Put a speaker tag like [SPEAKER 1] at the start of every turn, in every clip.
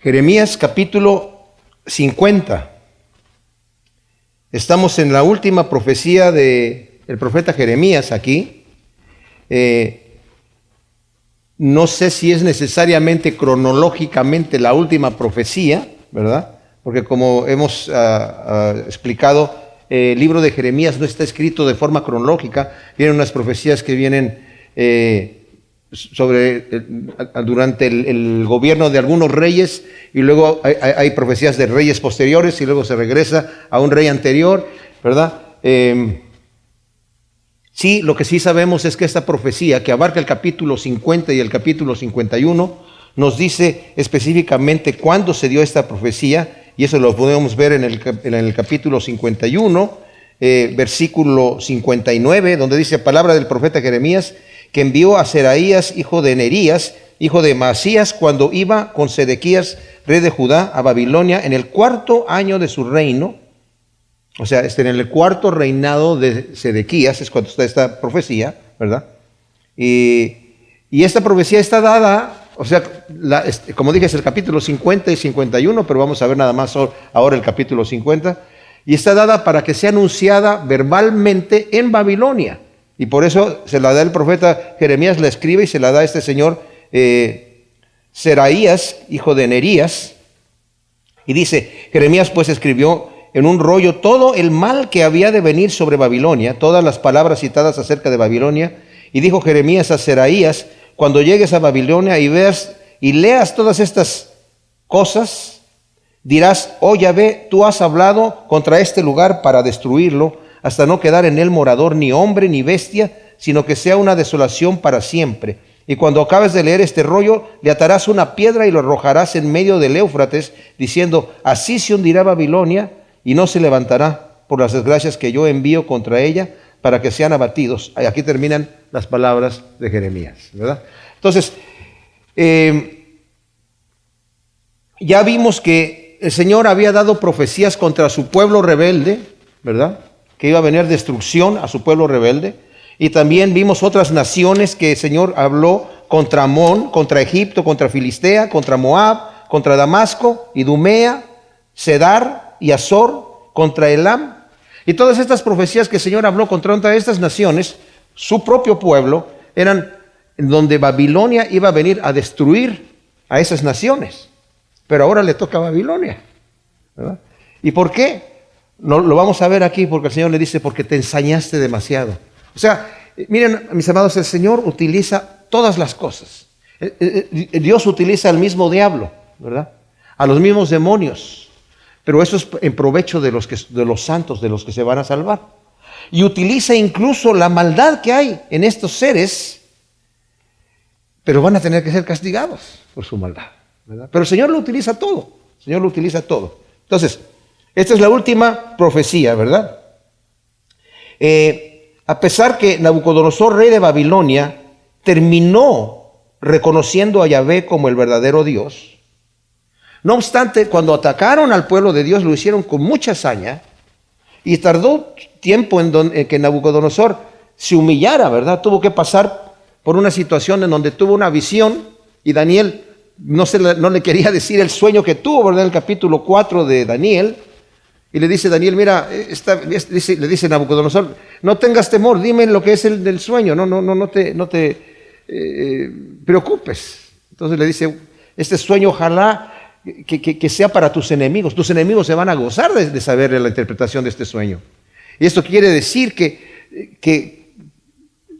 [SPEAKER 1] Jeremías capítulo 50. Estamos en la última profecía del profeta Jeremías aquí. No sé si es necesariamente cronológicamente la última profecía, ¿verdad? Porque como hemos explicado, el libro de Jeremías no está escrito de forma cronológica. Vienen unas profecías que vienen durante el gobierno de algunos reyes, y luego hay profecías de reyes posteriores, y luego se regresa a un rey anterior, ¿verdad? Sí, lo que sí sabemos es que esta profecía, que abarca el capítulo 50 y el capítulo 51, nos dice específicamente cuándo se dio esta profecía, y eso lo podemos ver en el capítulo 51, versículo 59, donde dice: palabra del profeta Jeremías, que envió a Seraías, hijo de Nerías, hijo de Maasías, cuando iba con Sedequías, rey de Judá, a Babilonia, en el 4º año de su reino. O sea, en el 4º reinado de Sedequías es cuando está esta profecía, ¿verdad? Y esta profecía está dada, o sea, como dije, es el capítulo 50 y 51, pero vamos a ver nada más ahora el capítulo 50, y está dada para que sea anunciada verbalmente en Babilonia. Y por eso se la da el profeta Jeremías, la escribe y se la da a este señor Seraías, hijo de Nerías. Y dice: Jeremías pues escribió en un rollo todo el mal que había de venir sobre Babilonia, todas las palabras citadas acerca de Babilonia. Y dijo Jeremías a Seraías: cuando llegues a Babilonia y veas y leas todas estas cosas, dirás: oh Yahvé, tú has hablado contra este lugar para destruirlo, hasta no quedar en él morador, ni hombre ni bestia, sino que sea una desolación para siempre. Y cuando acabes de leer este rollo, le atarás una piedra y lo arrojarás en medio del Éufrates, diciendo: así se hundirá Babilonia y no se levantará por las desgracias que yo envío contra ella, para que sean abatidos. Aquí terminan las palabras de Jeremías, ¿verdad? Entonces, ya vimos que el Señor había dado profecías contra su pueblo rebelde, ¿verdad? Que iba a venir destrucción a su pueblo rebelde. Y también vimos otras naciones que el Señor habló contra Amón, contra Egipto, contra Filistea, contra Moab, contra Damasco, Idumea, Cedar y Azor, contra Elam. Y todas estas profecías que el Señor habló contra estas naciones, su propio pueblo, eran donde Babilonia iba a venir a destruir a esas naciones. Pero ahora le toca a Babilonia, ¿verdad? ¿Y por qué? Lo vamos a ver aquí, porque el Señor le dice: porque te ensañaste demasiado. O sea, miren, mis amados, el Señor utiliza todas las cosas. Dios utiliza al mismo diablo, ¿verdad? A los mismos demonios. Pero eso es en provecho de los santos, de los que se van a salvar. Y utiliza incluso la maldad que hay en estos seres, pero van a tener que ser castigados por su maldad, ¿verdad? Pero el Señor lo utiliza todo. El Señor lo utiliza todo. Entonces, esta es la última profecía, ¿verdad? A pesar que Nabucodonosor, rey de Babilonia, terminó reconociendo a Yahvé como el verdadero Dios, no obstante, cuando atacaron al pueblo de Dios, lo hicieron con mucha hazaña, y tardó tiempo en que Nabucodonosor se humillara, ¿verdad? Tuvo que pasar por una situación en donde tuvo una visión, y Daniel no le quería decir el sueño que tuvo, ¿verdad? En el capítulo 4 de Daniel. Y le dice Daniel: mira, le dice Nabucodonosor: no tengas temor, dime lo que es el del sueño, no te preocupes. Entonces le dice: este sueño ojalá que sea para tus enemigos se van a gozar de saber la interpretación de este sueño. Y esto quiere decir que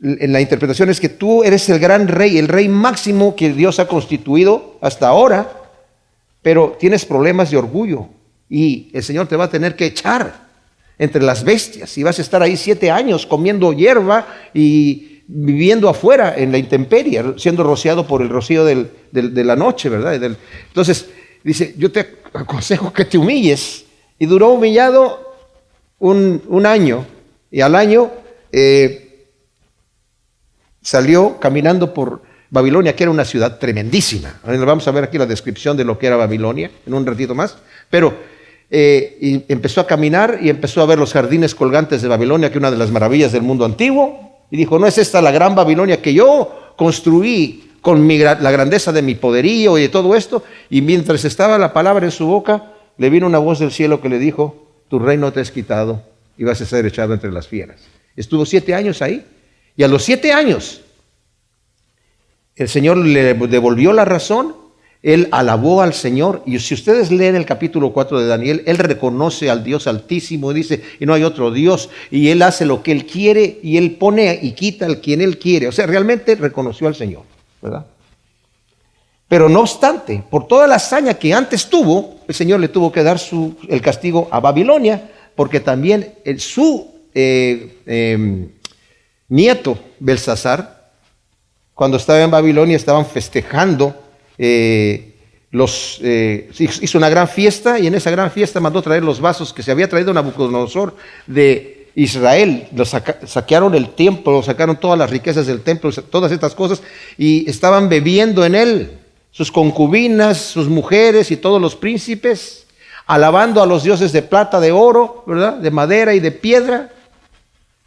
[SPEAKER 1] en la interpretación es que tú eres el gran rey, el rey máximo que Dios ha constituido hasta ahora, pero tienes problemas de orgullo. Y el Señor te va a tener que echar entre las bestias, y vas a estar ahí 7 años comiendo hierba y viviendo afuera en la intemperie, siendo rociado por el rocío de la noche, ¿verdad? Entonces dice: yo te aconsejo que te humilles. Y duró humillado un año, y al año salió caminando por Babilonia, que era una ciudad tremendísima. Vamos a ver aquí la descripción de lo que era Babilonia en un ratito más, pero y empezó a caminar y empezó a ver los jardines colgantes de Babilonia, que es una de las maravillas del mundo antiguo, y dijo: ¿no es esta la gran Babilonia que yo construí con la grandeza de mi poderío y de todo esto. Y mientras estaba la palabra en su boca, le vino una voz del cielo que le dijo, tu reino te es quitado y vas a ser echado entre las fieras. Estuvo 7 años ahí. Y a los 7 años, el Señor le devolvió la razón. Él alabó al Señor. Y si ustedes leen el capítulo 4 de Daniel, él reconoce al Dios Altísimo y dice, y no hay otro Dios. Y él hace lo que él quiere y él pone y quita al quien él quiere. O sea, realmente reconoció al Señor, ¿verdad? Pero no obstante, por toda la hazaña que antes tuvo, el Señor le tuvo que dar el castigo a Babilonia, porque también su nieto Belsasar, cuando estaba en Babilonia, estaban festejando, hizo una gran fiesta, y en esa gran fiesta mandó traer los vasos que se había traído Nabucodonosor de Israel. Saquearon el templo, sacaron todas las riquezas del templo, todas estas cosas, y estaban bebiendo en él. Sus concubinas, sus mujeres y todos los príncipes, alabando a los dioses de plata, de oro, ¿verdad? De madera y de piedra.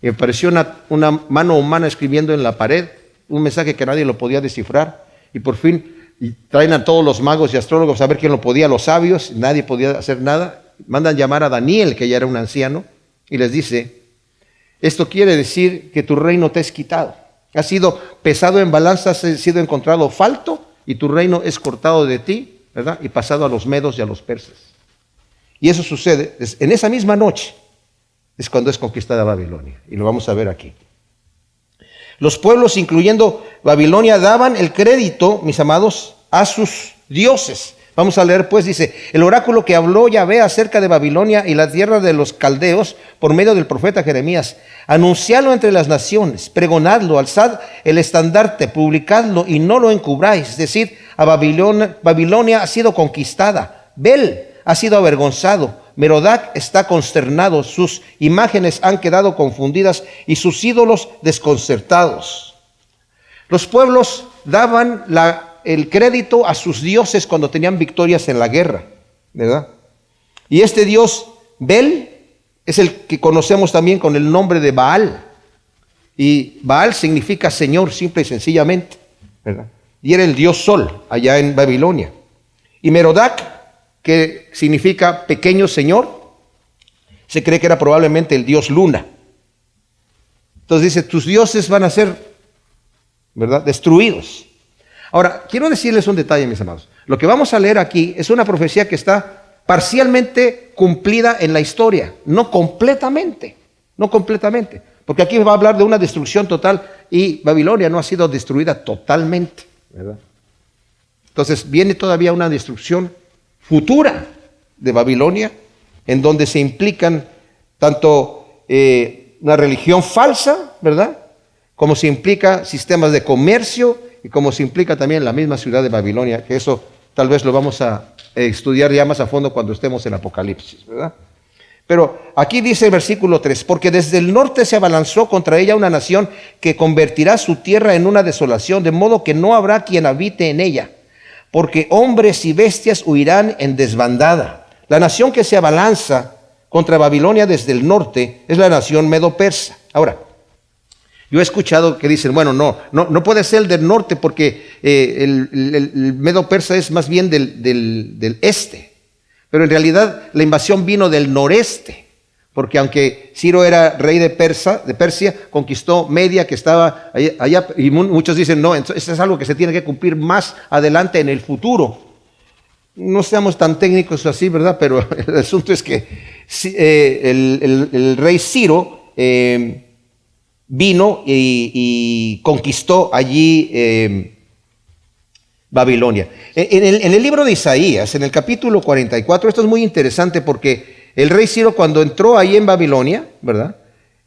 [SPEAKER 1] Y apareció una mano humana escribiendo en la pared un mensaje que nadie lo podía descifrar. Y por fin traen a todos los magos y astrólogos a ver quién lo podía, los sabios, nadie podía hacer nada. Mandan llamar a Daniel, que ya era un anciano, y les dice, esto quiere decir que tu reino te es quitado. Has sido pesado en balanzas, has sido encontrado falto, y tu reino es cortado de ti, ¿verdad? Y pasado a los medos y a los persas. Y eso sucede en esa misma noche, es cuando es conquistada Babilonia. Y lo vamos a ver aquí. Los pueblos, incluyendo Babilonia, daban el crédito, mis amados, a sus dioses. Vamos a leer pues, dice, el oráculo que habló Yahvé acerca de Babilonia y la tierra de los caldeos por medio del profeta Jeremías. Anunciadlo entre las naciones, pregonadlo, alzad el estandarte, publicadlo y no lo encubráis. Es decir, a Babilonia ha sido conquistada, Bel ha sido avergonzado, Merodac está consternado, sus imágenes han quedado confundidas y sus ídolos desconcertados. Los pueblos daban el crédito a sus dioses cuando tenían victorias en la guerra, ¿verdad? Y este dios Bel es el que conocemos también con el nombre de Baal. Y Baal significa Señor, simple y sencillamente, ¿verdad? Y era el dios Sol allá en Babilonia. Y Merodac, que significa pequeño señor, se cree que era probablemente el dios Luna. Entonces dice, tus dioses van a ser, ¿verdad?, destruidos. Ahora, quiero decirles un detalle, mis amados. Lo que vamos a leer aquí es una profecía que está parcialmente cumplida en la historia, no completamente, porque aquí va a hablar de una destrucción total y Babilonia no ha sido destruida totalmente, ¿verdad? Entonces viene todavía una destrucción futura de Babilonia, en donde se implican tanto una religión falsa, ¿verdad?, como se implica sistemas de comercio y como se implica también la misma ciudad de Babilonia, que eso tal vez lo vamos a estudiar ya más a fondo cuando estemos en Apocalipsis, ¿verdad? Pero aquí dice el versículo 3, porque desde el norte se abalanzó contra ella una nación que convertirá su tierra en una desolación, de modo que no habrá quien habite en ella, porque hombres y bestias huirán en desbandada. La nación que se abalanza contra Babilonia desde el norte es la nación medo-persa. Ahora, yo he escuchado que dicen, bueno, no puede ser el del norte porque el medo-persa es más bien del este. Pero en realidad la invasión vino del noreste, porque aunque Ciro era rey de Persia, conquistó Media, que estaba allá, y muchos dicen, no, esto es algo que se tiene que cumplir más adelante en el futuro. No seamos tan técnicos así, ¿verdad? Pero el asunto es que el rey Ciro vino y conquistó allí Babilonia. En el libro de Isaías, en el capítulo 44, esto es muy interesante porque el rey Ciro, cuando entró ahí en Babilonia, ¿verdad?,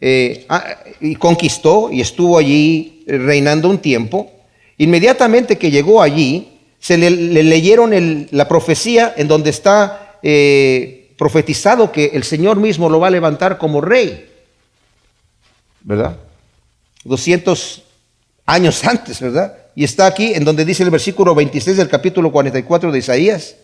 [SPEAKER 1] y conquistó y estuvo allí reinando un tiempo, inmediatamente que llegó allí, se le leyeron la profecía en donde está profetizado que el Señor mismo lo va a levantar como rey, ¿verdad? 200 años antes, ¿verdad? Y está aquí en donde dice el versículo 26 del capítulo 44 de Isaías: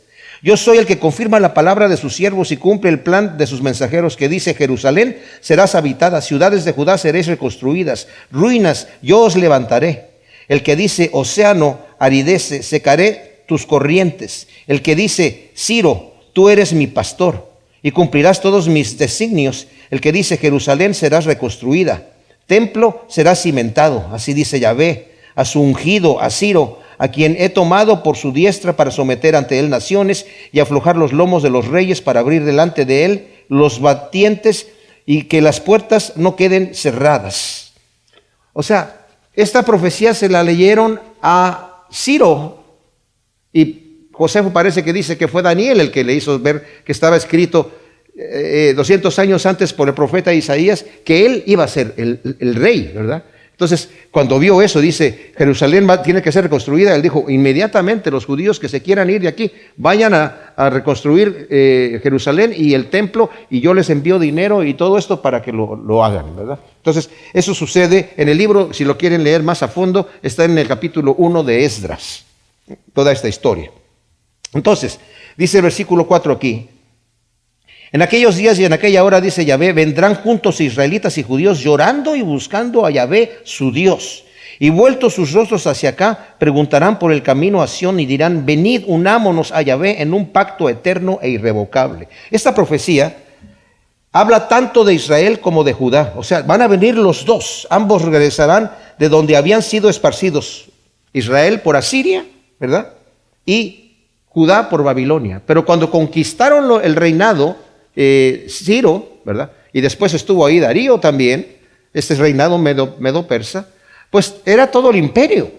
[SPEAKER 1] yo soy el que confirma la palabra de sus siervos y cumple el plan de sus mensajeros, que dice: Jerusalén serás habitada, ciudades de Judá seréis reconstruidas, ruinas yo os levantaré. El que dice océano, aridece, secaré tus corrientes. El que dice Ciro, tú eres mi pastor y cumplirás todos mis designios. El que dice Jerusalén serás reconstruida, templo será cimentado. Así dice Yahvé a su ungido, a Ciro, a quien he tomado por su diestra para someter ante él naciones y aflojar los lomos de los reyes, para abrir delante de él los batientes y que las puertas no queden cerradas. O sea, esta profecía se la leyeron a Ciro, y Josefo parece que dice que fue Daniel el que le hizo ver que estaba escrito 200 años antes por el profeta Isaías que él iba a ser el rey, ¿verdad? Entonces, cuando vio eso, dice, Jerusalén tiene que ser reconstruida. Él dijo, inmediatamente los judíos que se quieran ir de aquí, vayan a reconstruir Jerusalén y el templo, y yo les envío dinero y todo esto para que lo hagan, ¿verdad? Entonces, eso sucede en el libro, si lo quieren leer más a fondo, está en el capítulo 1 de Esdras, toda esta historia. Entonces, dice el versículo 4 aquí, en aquellos días y en aquella hora, dice Yahvé, vendrán juntos israelitas y judíos llorando y buscando a Yahvé, su Dios. Y vueltos sus rostros hacia acá, preguntarán por el camino a Sión y dirán, venid, unámonos a Yahvé en un pacto eterno e irrevocable. Esta profecía habla tanto de Israel como de Judá. O sea, van a venir los dos. Ambos regresarán de donde habían sido esparcidos. Israel por Asiria, ¿verdad? Y Judá por Babilonia. Pero cuando conquistaron el reinado, Ciro, ¿verdad? Y después estuvo ahí Darío también, este reinado medo-persa, pues era todo el imperio.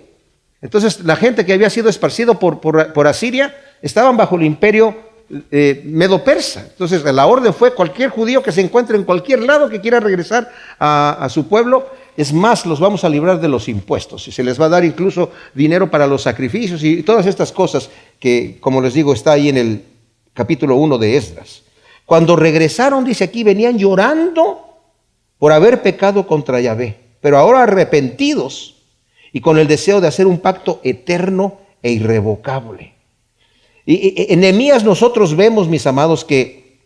[SPEAKER 1] Entonces la gente que había sido esparcido por Asiria estaban bajo el imperio medo-persa. Entonces la orden fue cualquier judío que se encuentre en cualquier lado que quiera regresar a su pueblo, es más, los vamos a librar de los impuestos y se les va a dar incluso dinero para los sacrificios y todas estas cosas que, como les digo, está ahí en el capítulo 1 de Esdras. Cuando regresaron, dice aquí, venían llorando por haber pecado contra Yahvé, pero ahora arrepentidos y con el deseo de hacer un pacto eterno e irrevocable. Y en Nehemías nosotros vemos, mis amados, que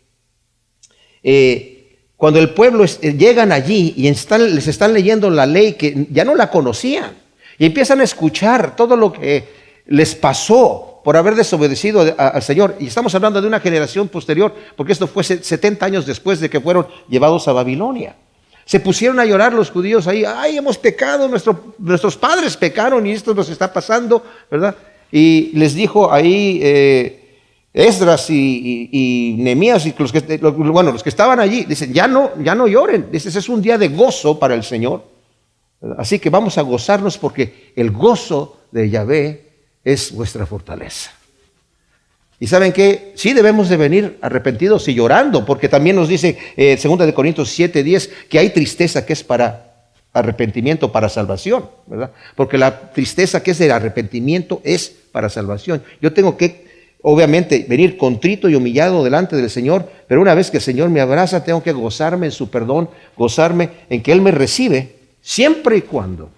[SPEAKER 1] cuando el pueblo llegan allí y les están leyendo la ley que ya no la conocían y empiezan a escuchar todo lo que les pasó por haber desobedecido al Señor. Y estamos hablando de una generación posterior, porque esto fue 70 años después de que fueron llevados a Babilonia. Se pusieron a llorar los judíos ahí, ay, hemos pecado, nuestros padres pecaron y esto nos está pasando, ¿verdad? Y les dijo ahí Esdras y Nehemías y los que estaban allí, dicen, ya no lloren, dicen, es un día de gozo para el Señor, ¿verdad? Así que vamos a gozarnos porque el gozo de Yahvé es vuestra fortaleza. Y ¿saben qué? Sí debemos de venir arrepentidos y llorando, porque también nos dice 2 de Corintios 7:10 que hay tristeza que es para arrepentimiento, para salvación, ¿verdad? Porque la tristeza que es del arrepentimiento es para salvación. Yo tengo que, obviamente, venir contrito y humillado delante del Señor, pero una vez que el Señor me abraza, tengo que gozarme en su perdón, gozarme en que Él me recibe, siempre y cuando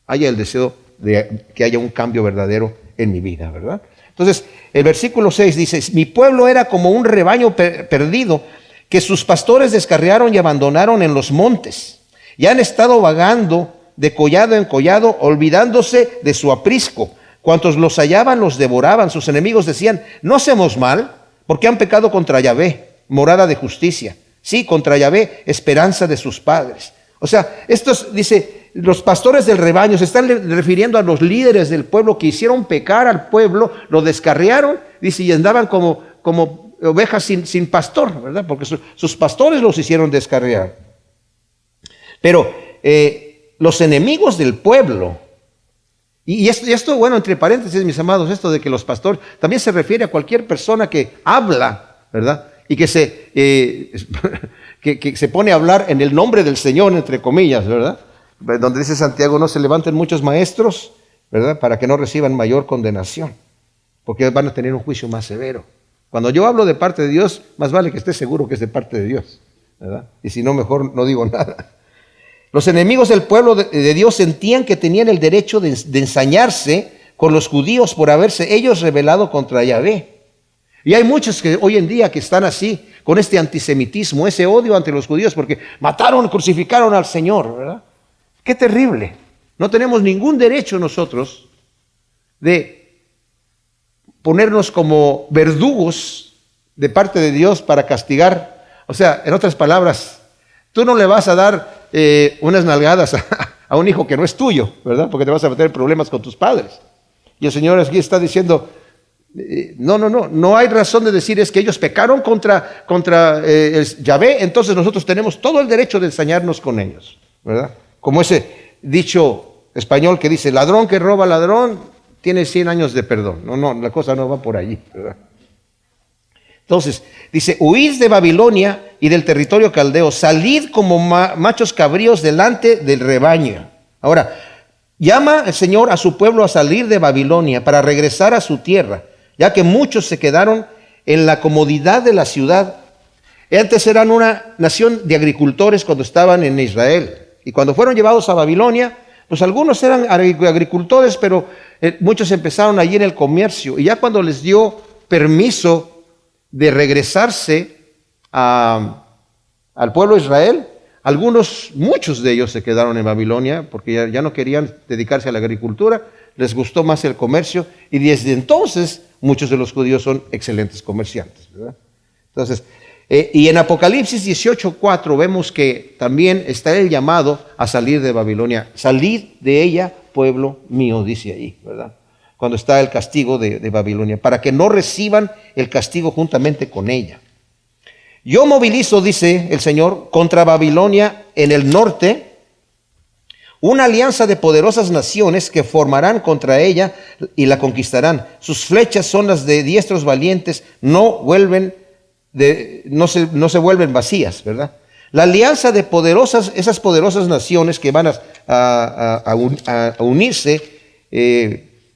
[SPEAKER 1] haya el deseo de que haya un cambio verdadero en mi vida, ¿verdad? Entonces, el versículo 6 dice, mi pueblo era como un rebaño perdido que sus pastores descarriaron y abandonaron en los montes. Y han estado vagando de collado en collado, olvidándose de su aprisco. Cuantos los hallaban, los devoraban. Sus enemigos decían, no hacemos mal, porque han pecado contra Yahvé, morada de justicia. Sí, contra Yahvé, esperanza de sus padres. O sea, estos, dice, los pastores del rebaño se están refiriendo a los líderes del pueblo que hicieron pecar al pueblo, lo descarriaron, dice, y andaban como ovejas sin pastor, ¿verdad? Porque sus pastores los hicieron descarriar. Pero los enemigos del pueblo, y esto, bueno, entre paréntesis, mis amados, esto de que los pastores, también se refiere a cualquier persona que habla, ¿verdad? Y que se pone a hablar en el nombre del Señor, entre comillas, ¿verdad? Donde dice Santiago, no se levanten muchos maestros, ¿verdad? Para que no reciban mayor condenación, porque van a tener un juicio más severo. Cuando yo hablo de parte de Dios, más vale que esté seguro que es de parte de Dios, ¿verdad? Y si no, mejor no digo nada. Los enemigos del pueblo de Dios sentían que tenían el derecho de ensañarse con los judíos por haberse ellos rebelado contra Yahvé. Y hay muchos que hoy en día que están así, con este antisemitismo, ese odio ante los judíos, porque mataron, crucificaron al Señor, ¿verdad? Qué terrible. No tenemos ningún derecho nosotros de ponernos como verdugos de parte de Dios para castigar. O sea, en otras palabras, tú no le vas a dar unas nalgadas a un hijo que no es tuyo, ¿verdad? Porque te vas a meter en problemas con tus padres. Y el Señor aquí está diciendo, no hay razón de decir es que ellos pecaron contra Yahvé, entonces nosotros tenemos todo el derecho de ensañarnos con ellos, ¿verdad? Como ese dicho español que dice, ladrón que roba ladrón tiene 100 años de perdón. No, la cosa no va por allí, ¿verdad? Entonces, dice, huid de Babilonia y del territorio caldeo, salid como machos cabríos delante del rebaño. Ahora, llama el Señor a su pueblo a salir de Babilonia para regresar a su tierra, ya que muchos se quedaron en la comodidad de la ciudad. Antes eran una nación de agricultores cuando estaban en Israel, y cuando fueron llevados a Babilonia, pues algunos eran agricultores, pero muchos empezaron allí en el comercio, y ya cuando les dio permiso de regresarse al pueblo de Israel, muchos de ellos se quedaron en Babilonia porque ya no querían dedicarse a la agricultura, les gustó más el comercio, y desde entonces muchos de los judíos son excelentes comerciantes, ¿verdad? Entonces, y en Apocalipsis 18:4 vemos que también está el llamado a salir de Babilonia. Salid de ella, pueblo mío, dice ahí, ¿verdad? Cuando está el castigo de Babilonia, para que no reciban el castigo juntamente con ella. Yo movilizo, dice el Señor, contra Babilonia en el norte, una alianza de poderosas naciones que formarán contra ella y la conquistarán. Sus flechas son las de diestros valientes, no se vuelven vacías, ¿verdad? La alianza de esas poderosas naciones que van a unirse,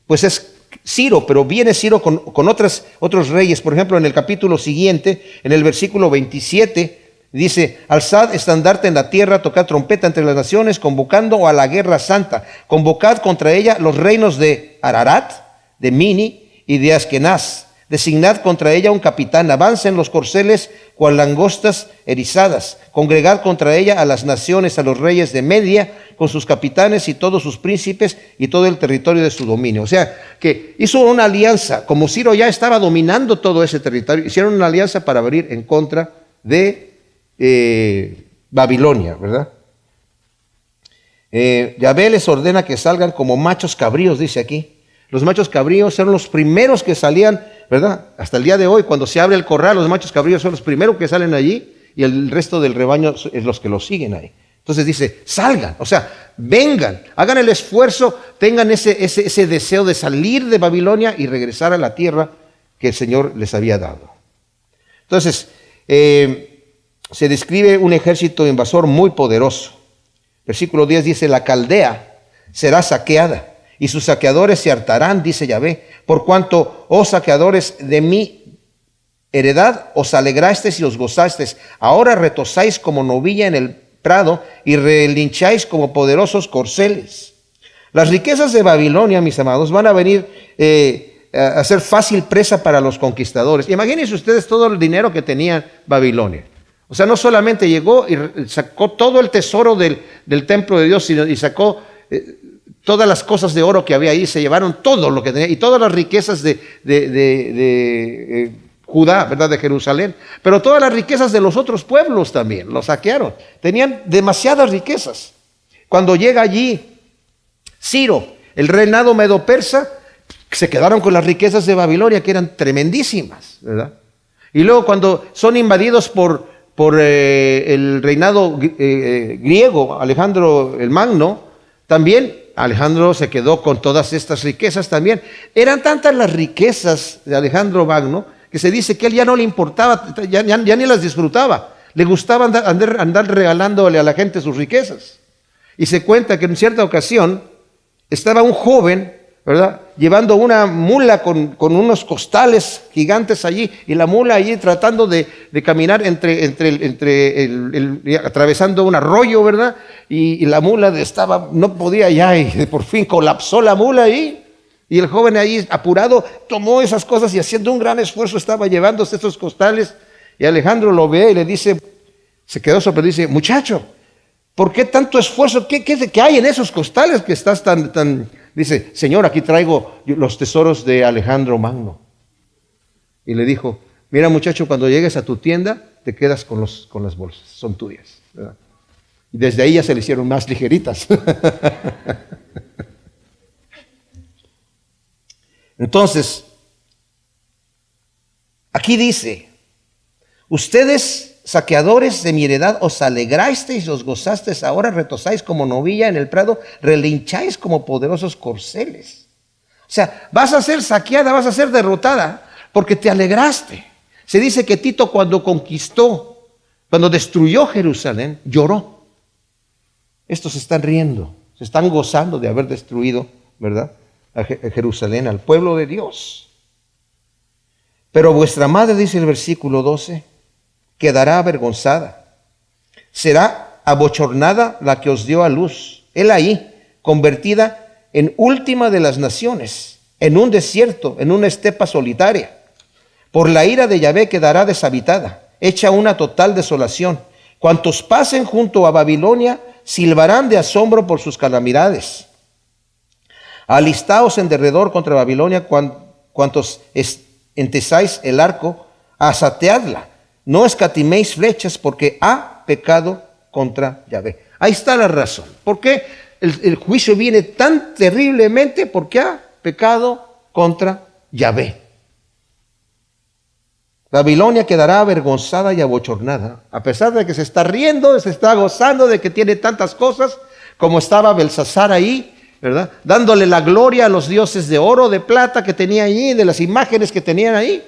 [SPEAKER 1] pues es Ciro, pero viene Ciro con otros reyes. Por ejemplo, en el capítulo siguiente, en el versículo 27, dice, alzad estandarte en la tierra, tocad trompeta entre las naciones, convocando a la guerra santa. Convocad contra ella los reinos de Ararat, de Mini y de Askenaz. Designad contra ella un capitán, avancen los corceles cual langostas erizadas. Congregad contra ella a las naciones, a los reyes de Media, con sus capitanes y todos sus príncipes y todo el territorio de su dominio. O sea, que hizo una alianza, como Ciro ya estaba dominando todo ese territorio, hicieron una alianza para venir en contra de Babilonia, ¿verdad? Yahvé les ordena que salgan como machos cabríos, dice aquí. Los machos cabríos eran los primeros que salían, ¿verdad? Hasta el día de hoy, cuando se abre el corral, los machos cabríos son los primeros que salen allí y el resto del rebaño es los que los siguen ahí. Entonces dice, salgan, o sea, vengan, hagan el esfuerzo, tengan ese deseo de salir de Babilonia y regresar a la tierra que el Señor les había dado. Entonces, se describe un ejército invasor muy poderoso. Versículo 10 dice, la Caldea será saqueada y sus saqueadores se hartarán, dice Yahvé, por cuanto, oh saqueadores de mi heredad, os alegrasteis y os gozasteis. Ahora retosáis como novilla en el prado y relincháis como poderosos corceles. Las riquezas de Babilonia, mis amados, van a venir a ser fácil presa para los conquistadores. Imagínense ustedes todo el dinero que tenía Babilonia. O sea, no solamente llegó y sacó todo el tesoro del templo de Dios, sino y sacó todas las cosas de oro que había ahí, se llevaron todo lo que tenía y todas las riquezas de Judá, ¿verdad? De Jerusalén, pero todas las riquezas de los otros pueblos también, los saquearon. Tenían demasiadas riquezas. Cuando llega allí Ciro, el reinado medo-persa, se quedaron con las riquezas de Babilonia, que eran tremendísimas, ¿verdad? Y luego cuando son invadidos por el reinado griego, Alejandro el Magno, también Alejandro se quedó con todas estas riquezas también. Eran tantas las riquezas de Alejandro Magno que se dice que él ya no le importaba, ya ni las disfrutaba. Le gustaba andar regalándole a la gente sus riquezas. Y se cuenta que en cierta ocasión estaba un joven, ¿verdad?, llevando una mula con unos costales gigantes allí, y la mula allí tratando de caminar atravesando un arroyo, ¿verdad? Y la mula no podía ya, y por fin colapsó la mula ahí. Y el joven ahí, apurado, tomó esas cosas y haciendo un gran esfuerzo estaba llevándose esos costales. Y Alejandro lo ve y le dice, se quedó sorprendido, dice, muchacho, ¿Por qué tanto esfuerzo? ¿Qué hay en esos costales que estás tan? Dice, Señor, aquí traigo los tesoros de Alejandro Magno. Y le dijo, mira muchacho, cuando llegues a tu tienda, te quedas con las bolsas, son tuyas, ¿verdad? Y desde ahí ya se le hicieron más ligeritas. Entonces, aquí dice, ustedes saqueadores de mi heredad, os alegrasteis y os gozasteis, ahora retosáis como novilla en el prado, relincháis como poderosos corceles. O sea, vas a ser saqueada, vas a ser derrotada, porque te alegraste. Se dice que Tito cuando conquistó, cuando destruyó Jerusalén, lloró. Estos se están riendo, se están gozando de haber destruido, ¿verdad?, a Jerusalén, al pueblo de Dios. Pero vuestra madre, dice el versículo 12, quedará avergonzada. Será abochornada la que os dio a luz. Él ahí, convertida en última de las naciones, en un desierto, en una estepa solitaria. Por la ira de Yahvé quedará deshabitada, hecha una total desolación. Cuantos pasen junto a Babilonia silbarán de asombro por sus calamidades. Alistaos en derredor contra Babilonia, cuantos entesáis el arco, asateadla. No escatiméis flechas, porque ha pecado contra Yahvé. Ahí está la razón. ¿Por qué el juicio viene tan terriblemente? Porque ha pecado contra Yahvé. Babilonia quedará avergonzada y abochornada, a pesar de que se está riendo, se está gozando de que tiene tantas cosas, como estaba Belsasar ahí, ¿verdad?, dándole la gloria a los dioses de oro, de plata que tenía allí, de las imágenes que tenían ahí,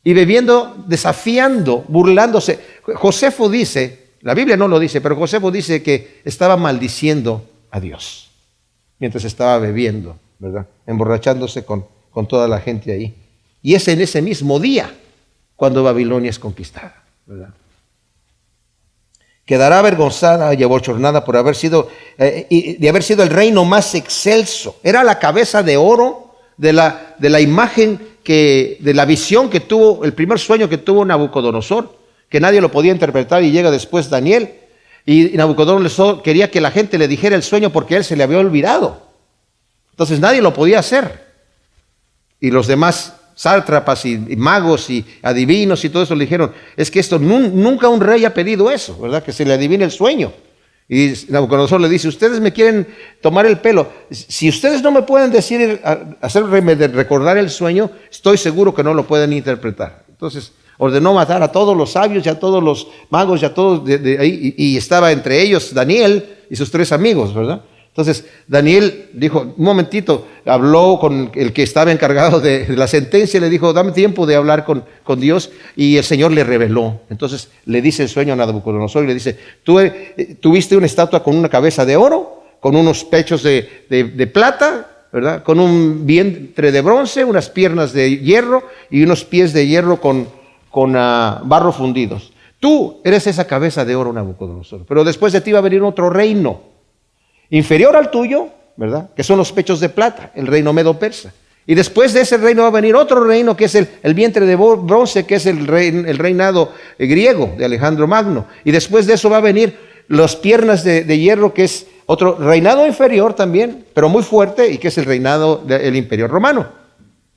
[SPEAKER 1] y bebiendo, desafiando, burlándose. Josefo dice, la Biblia no lo dice, pero Josefo dice que estaba maldiciendo a Dios mientras estaba bebiendo, ¿verdad?, emborrachándose con toda la gente ahí. Y es en ese mismo día cuando Babilonia es conquistada, ¿verdad? Quedará avergonzada y abochornada por haber sido, de haber sido el reino más excelso. Era la cabeza de oro de la imagen, de la visión que tuvo, el primer sueño que tuvo Nabucodonosor, que nadie lo podía interpretar, y llega después Daniel. Y Nabucodonosor quería que la gente le dijera el sueño porque a él se le había olvidado. Entonces nadie lo podía hacer. Y los demás sátrapas y magos y adivinos y todo eso le dijeron, es que esto nunca un rey ha pedido eso, ¿verdad?, que se le adivine el sueño. Y Nabucodonosor le dice, ustedes me quieren tomar el pelo, si ustedes no me pueden decir, hacerme recordar el sueño, estoy seguro que no lo pueden interpretar. Entonces ordenó matar a todos los sabios y a todos los magos y a todos de ahí, y estaba entre ellos Daniel y sus 3 amigos, ¿verdad? Entonces Daniel dijo, un momentito, habló con el que estaba encargado de la sentencia, le dijo, dame tiempo de hablar con Dios, y el Señor le reveló. Entonces le dice el sueño a Nabucodonosor y le dice, tú tuviste una estatua con una cabeza de oro, con unos pechos de plata, ¿verdad?, con un vientre de bronce, unas piernas de hierro y unos pies de hierro con barro fundidos. Tú eres esa cabeza de oro, Nabucodonosor, pero después de ti va a venir otro reino inferior al tuyo, ¿verdad?, que son los pechos de plata, el reino medo-persa. Y después de ese reino va a venir otro reino, que es el vientre de bronce, que es el reinado griego de Alejandro Magno. Y después de eso va a venir las piernas de hierro, que es otro reinado inferior también, pero muy fuerte, y que es el reinado del Imperio Romano.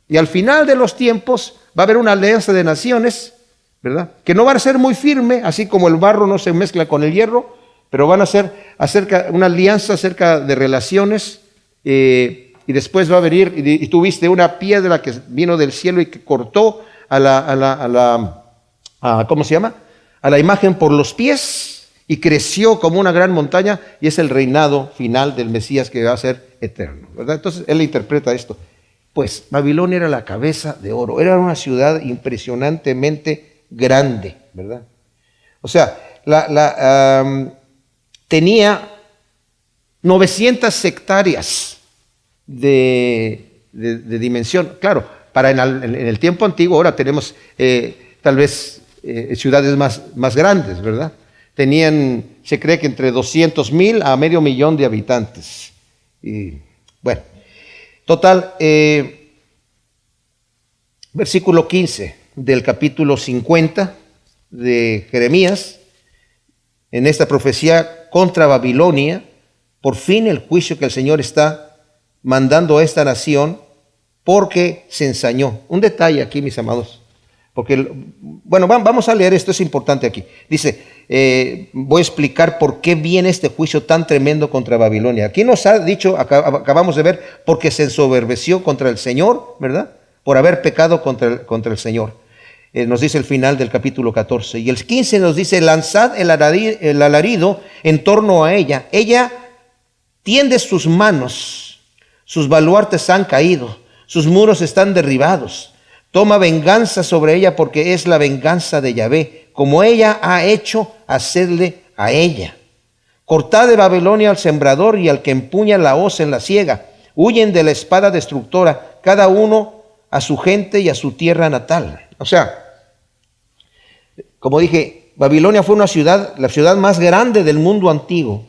[SPEAKER 1] Y al final de los tiempos va a haber una alianza de naciones, ¿verdad?, que no va a ser muy firme, así como el barro no se mezcla con el hierro, pero van a ser una alianza acerca de relaciones, y después va a venir, y tú viste una piedra que vino del cielo y que cortó ¿cómo se llama?, a la imagen por los pies, y creció como una gran montaña, y es el reinado final del Mesías que va a ser eterno, ¿verdad? Entonces él interpreta esto. Pues Babilonia era la cabeza de oro, era una ciudad impresionantemente grande, ¿verdad? O sea, tenía 900 hectáreas de dimensión. Claro, en el tiempo antiguo, ahora tenemos tal vez ciudades más grandes, ¿verdad? Tenían, se cree que entre 200,000 a 500,000 de habitantes. Y bueno, total, versículo 15 del capítulo 50 de Jeremías. en esta profecía contra Babilonia, por fin el juicio que el Señor está mandando a esta nación porque se ensañó. Un detalle aquí, mis amados, porque, bueno, vamos a leer esto, es importante aquí. Dice, voy a explicar por qué viene este juicio tan tremendo contra Babilonia. Aquí nos ha dicho, acabamos de ver, porque se ensoberbeció contra el Señor, ¿verdad? Por haber pecado contra el Señor. Nos dice el final del capítulo 14. Y el 15 nos dice, lanzad el alarido en torno a ella. Ella tiende sus manos, sus baluartes han caído, sus muros están derribados. Toma venganza sobre ella porque es la venganza de Yahvé, como ella ha hecho hacerle a ella. Cortad de Babilonia al sembrador y al que empuña la hoz en la siega. Huyen de la espada destructora, cada uno a su gente y a su tierra natal. O sea, como dije, Babilonia fue la ciudad más grande del mundo antiguo.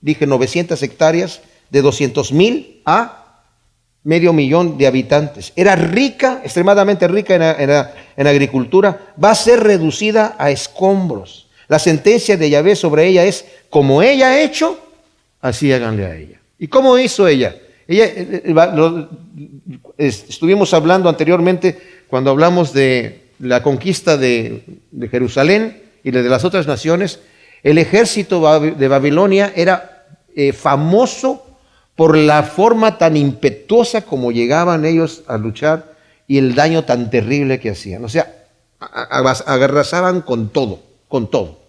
[SPEAKER 1] Dije 900 hectáreas, de 200,000 a 500,000 de habitantes. Era rica, extremadamente rica en agricultura. Va a ser reducida a escombros. La sentencia de Yahvé sobre ella es, como ella ha hecho, así háganle a ella. ¿Y cómo hizo ella? Estuvimos hablando anteriormente, cuando hablamos de la conquista de Jerusalén y de las otras naciones. El ejército de Babilonia era famoso por la forma tan impetuosa como llegaban ellos a luchar y el daño tan terrible que hacían. O sea, arrasaban con todo, con todo.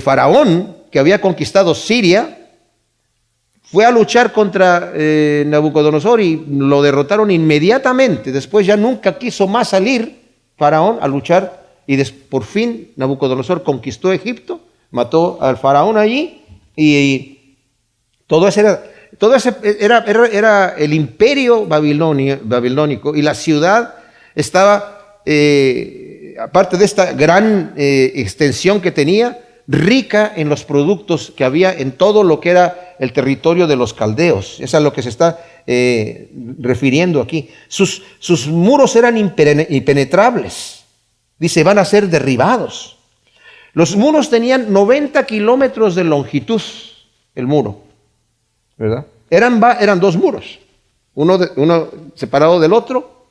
[SPEAKER 1] Faraón, que había conquistado Siria, fue a luchar contra Nabucodonosor y lo derrotaron inmediatamente. Después ya nunca quiso más salir Faraón a luchar y por fin Nabucodonosor conquistó Egipto, mató al faraón allí y todo ese era el imperio babilónico y la ciudad estaba, aparte de esta gran extensión que tenía, rica en los productos que había en todo lo que era el territorio de los caldeos. Es a lo que se está refiriendo aquí. Sus muros eran impenetrables. Dice, van a ser derribados. Los muros tenían 90 kilómetros de longitud, el muro, ¿verdad? Eran dos muros, uno separado del otro.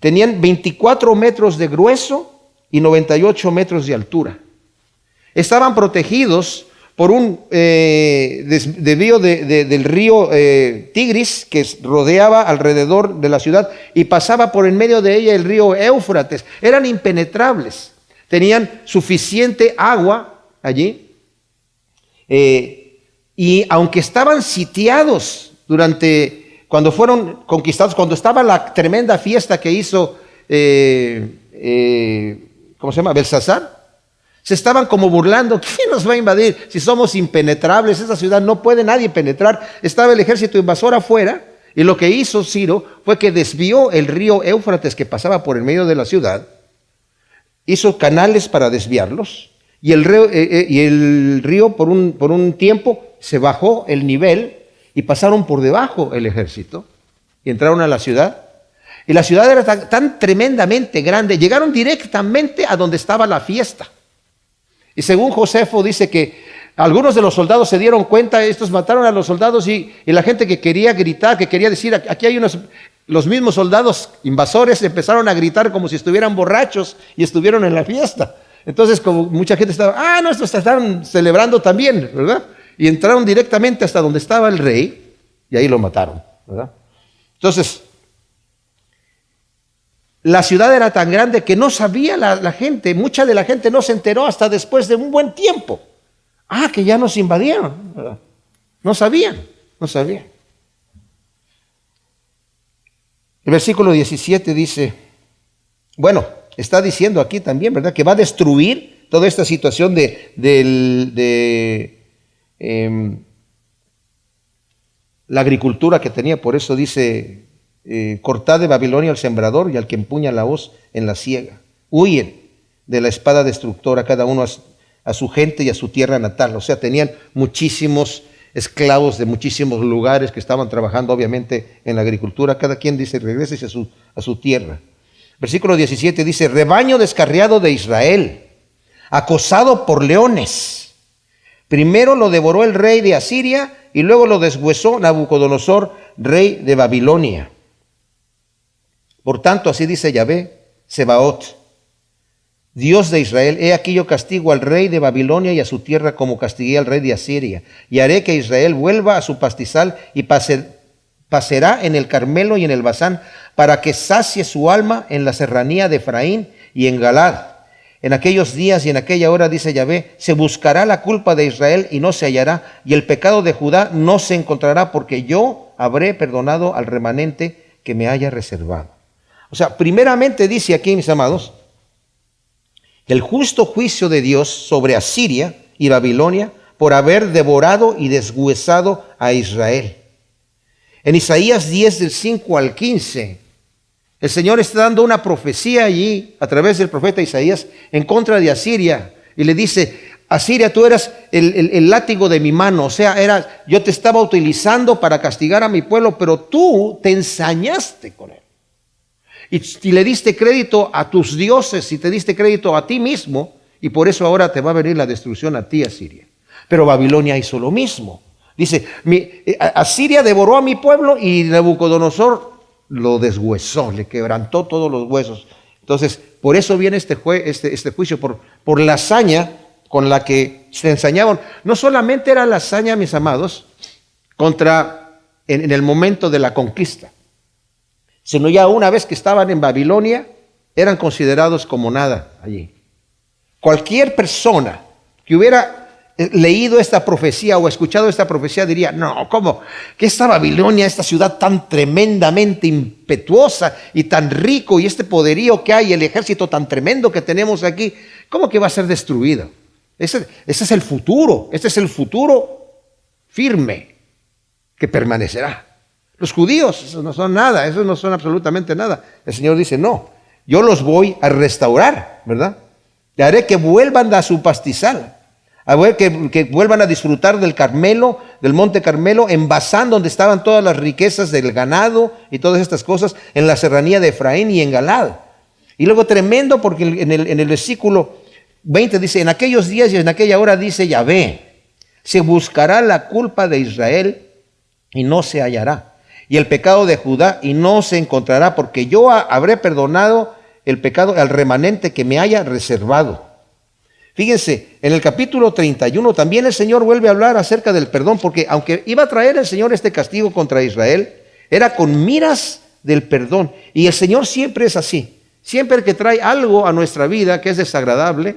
[SPEAKER 1] Tenían 24 metros de grueso y 98 metros de altura. Estaban protegidos por un desvío del río Tigris que rodeaba alrededor de la ciudad y pasaba por en medio de ella el río Éufrates. Eran impenetrables, tenían suficiente agua allí y aunque estaban sitiados cuando fueron conquistados, cuando estaba la tremenda fiesta que hizo, ¿cómo se llama? Belsasar. Se estaban como burlando. ¿Quién nos va a invadir si somos impenetrables? Esa ciudad no puede nadie penetrar. Estaba el ejército invasor afuera y lo que hizo Ciro fue que desvió el río Éufrates que pasaba por el medio de la ciudad. Hizo canales para desviarlos y el río por un tiempo se bajó el nivel y pasaron por debajo el ejército y entraron a la ciudad. Y la ciudad era tan tremendamente grande, llegaron directamente a donde estaba la fiesta. Y según Josefo dice que algunos de los soldados se dieron cuenta, estos mataron a los soldados y la gente que quería gritar, que quería decir, aquí hay los mismos soldados invasores empezaron a gritar como si estuvieran borrachos y estuvieron en la fiesta. Entonces como mucha gente estaba, no, estos están celebrando también, ¿verdad? Y entraron directamente hasta donde estaba el rey y ahí lo mataron, ¿verdad? Entonces, la ciudad era tan grande que no sabía la gente, mucha de la gente no se enteró hasta después de un buen tiempo. Que ya nos invadieron, ¿verdad? No sabían. El versículo 17 dice, bueno, está diciendo aquí también, ¿verdad? Que va a destruir toda esta situación la agricultura que tenía, por eso dice, cortad de Babilonia al sembrador y al que empuña la hoz en la siega. Huyen de la espada destructora, cada uno a su gente y a su tierra natal. O sea, tenían muchísimos esclavos de muchísimos lugares que estaban trabajando obviamente en la agricultura. Cada quien dice, regrese a su tierra. Versículo 17 dice, rebaño descarriado de Israel, acosado por leones. Primero lo devoró el rey de Asiria y luego lo deshuesó Nabucodonosor, rey de Babilonia. Por tanto, así dice Yahvé, Sebaot, Dios de Israel: he aquí yo castigo al rey de Babilonia y a su tierra como castigué al rey de Asiria, y haré que Israel vuelva a su pastizal y pacerá en el Carmelo y en el Basán, para que sacie su alma en la serranía de Efraín y en Galad. En aquellos días y en aquella hora, dice Yahvé, se buscará la culpa de Israel y no se hallará, y el pecado de Judá no se encontrará, porque yo habré perdonado al remanente que me haya reservado. O sea, primeramente dice aquí, mis amados, el justo juicio de Dios sobre Asiria y Babilonia por haber devorado y deshuesado a Israel. En Isaías 10, del 5 al 15, el Señor está dando una profecía allí, a través del profeta Isaías, en contra de Asiria. Y le dice: Asiria, tú eras el látigo de mi mano. O sea, yo te estaba utilizando para castigar a mi pueblo, pero tú te ensañaste con él. Y le diste crédito a tus dioses y te diste crédito a ti mismo. Y por eso ahora te va a venir la destrucción a ti, Asiria. Pero Babilonia hizo lo mismo. Dice: Asiria devoró a mi pueblo y Nabucodonosor lo deshuesó, le quebrantó todos los huesos. Entonces, por eso viene este juicio, por la hazaña con la que se ensañaban. No solamente era la hazaña, mis amados, en el momento de la conquista, sino ya una vez que estaban en Babilonia, eran considerados como nada allí. Cualquier persona que hubiera leído esta profecía o escuchado esta profecía diría: no, ¿cómo? Que esta Babilonia, esta ciudad tan tremendamente impetuosa y tan rico, y este poderío que hay, el ejército tan tremendo que tenemos aquí, ¿cómo que va a ser destruido? Ese es el futuro, este es el futuro firme que permanecerá. Los judíos, esos no son nada, esos no son absolutamente nada. El Señor dice: no, yo los voy a restaurar, ¿verdad? Y haré que vuelvan a su pastizal. A ver, que vuelvan a disfrutar del Carmelo, del monte Carmelo, en Basán, donde estaban todas las riquezas del ganado y todas estas cosas, en la serranía de Efraín y en Galad. Y luego tremendo, porque en el versículo 20 dice: en aquellos días y en aquella hora, dice Yahvé, se buscará la culpa de Israel y no se hallará, y el pecado de Judá y no se encontrará, porque yo habré perdonado el pecado al remanente que me haya reservado. Fíjense, en el capítulo 31 también el Señor vuelve a hablar acerca del perdón, porque aunque iba a traer el Señor este castigo contra Israel, era con miras del perdón. Y el Señor siempre es así. Siempre que trae algo a nuestra vida que es desagradable,